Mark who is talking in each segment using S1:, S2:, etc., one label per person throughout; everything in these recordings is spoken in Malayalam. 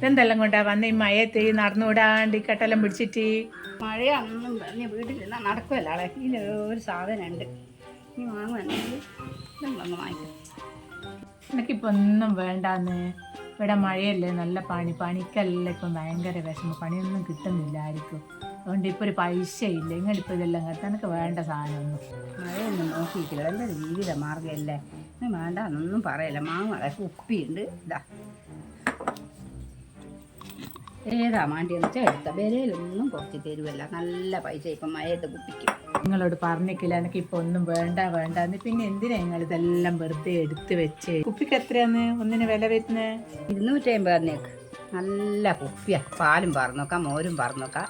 S1: ഇതെന്തെല്ലാം കൊണ്ടാ വന്ന് ഈ മയത്ത് നടന്നുകൂടാണ്ട് ഈ കെട്ടെല്ലാം പിടിച്ചിട്ട്?
S2: മഴയൊന്നും പറഞ്ഞ് വീട്ടിലിരുന്ന നടക്കുമല്ലോ ആളെ. ഇതിൽ ഒരു സാധനം ഉണ്ട്, നീ വാങ്ങുവാണെങ്കിൽ നമ്മളൊന്ന് വാങ്ങിക്കും.
S1: എനിക്കിപ്പോൾ ഒന്നും വേണ്ടാന്ന്. ഇവിടെ മഴയല്ലേ, നല്ല പണിക്കെല്ലാം ഇപ്പം ഭയങ്കര വിഷമം, പണിയൊന്നും കിട്ടുന്നില്ല ആർക്കും. അതുകൊണ്ട് ഇപ്പോൾ ഒരു പൈസ ഇല്ല. നിങ്ങളിപ്പോൾ ഇതെല്ലാം കേട്ടാൽ എനിക്ക് വേണ്ട സാധനമൊന്നും.
S2: മഴയൊന്നും നോക്കിയിട്ടില്ല, എൻ്റെ ഒരു ജീവിത മാർഗ്ഗമല്ലേ. നീ വേണ്ട എന്നൊന്നും പറയല്ല. മാങ്ങ കുപ്പിയുണ്ട്, ഇതാ ഏതാ മാണ്ടിയെന്ന് വെച്ചാൽ എടുത്ത വിലയിലൊന്നും കുറച്ച് തരുമല്ല. നല്ല പൈസ ഇപ്പം മഴയത്ത് കുപ്പിക്ക്.
S1: നിങ്ങളോട് പറഞ്ഞിട്ടില്ല എനിക്കിപ്പോൾ ഒന്നും വേണ്ടാന്ന്. പിന്നെ എന്തിനാ നിങ്ങൾ ഇതെല്ലാം വെറുതെ എടുത്ത് വെച്ച്? കുപ്പിക്ക് എത്രയാന്ന് ഒന്നിന് വില വരുന്നത്?
S2: 250 നല്ല കുപ്പിയാ. പാലും പറന്നോക്കാം, മോരും പറന്നോക്കാം,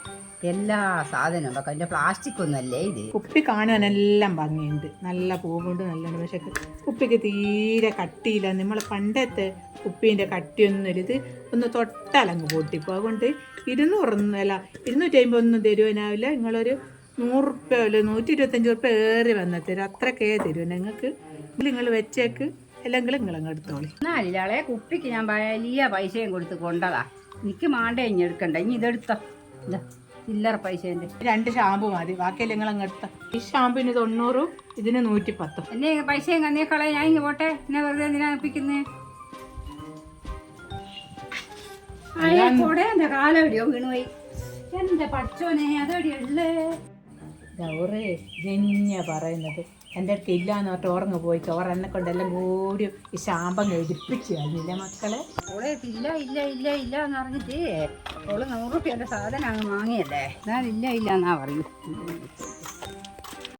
S2: എല്ലാ സാധനവും വെക്കാം. അതിൻ്റെ പ്ലാസ്റ്റിക് ഒന്നും അല്ലേ ഇത്.
S1: കുപ്പി കാണാനെല്ലാം ഭംഗിയുണ്ട്, നല്ല പൂവുണ്ട്, നല്ലുണ്ട്. പക്ഷെ കുപ്പിക്ക് തീരെ കട്ടിയില്ല. നമ്മൾ പണ്ടത്തെ കുപ്പീൻ്റെ കട്ടിയൊന്നുമില്ല. ഇത് ഒന്ന് തൊട്ടാലങ്ങ് പൊട്ടിപ്പോൾ. അതുകൊണ്ട് 250 ഒന്നും തരുവാനാവില്ല. നിങ്ങളൊരു 100 റുപ്യ അല്ല 125 റുപ്യ ഏറി വന്നാൽ തരും, അത്രക്കേ തരും നിങ്ങൾക്ക്. നിങ്ങൾ വെച്ചേക്ക്, അല്ലെങ്കിൽ നിങ്ങളങ്ങ് എടുത്തോളി.
S2: എന്നാലില്ലാളെ കുപ്പിക്ക് ഞാൻ വലിയ പൈസയും കൊടുത്ത് കൊണ്ടതാ. എനിക്ക് മാണ്ടേ ഇനി എടുക്കണ്ട, ഇനി ഇതെടുത്തോ. ഇതാ ചില്ലറ പൈസേൻ്റെ
S1: 2 ഷാമ്പു മതി, ബാക്കിയല്ല നിങ്ങൾ അങ്ങ് എടുത്ത. ഈ ഷാമ്പുവിന് 90, ഇതിന് 110.
S2: എന്നെ പൈസയും കന്നേക്കളെ ഞാൻ ഇങ്ങ് പോട്ടെ. എന്നെ വെറുതെ എന്തിനാ ഏൽപ്പിക്കുന്നേ? കൂടെ എൻ്റെ കാലെവിടെയോ വീണുപോയി. എൻ്റെ പഠിച്ചോനെ അതെവിടെയുള്ളേ?
S1: ഗൗറേ ഇതെന്നെയാ പറയുന്നത്. എൻ്റെ അടുത്ത് ഇല്ലാന്ന് പറഞ്ഞിട്ട് ഓർങ്ങ് പോയി. ചോറ് എന്നെ കൊണ്ടെല്ലാം കൂടി ഈ ശാമ്പം എടുപ്പിച്ച് കഴിഞ്ഞില്ല മക്കളെ.
S2: ഓളെ ഇല്ല എന്ന് പറഞ്ഞിട്ട് ഓള് 100 റുപ്യൻ്റെ സാധനം അങ്ങ് വാങ്ങിയല്ലേ. ഞാൻ ഇല്ല എന്നാ പറയൂ.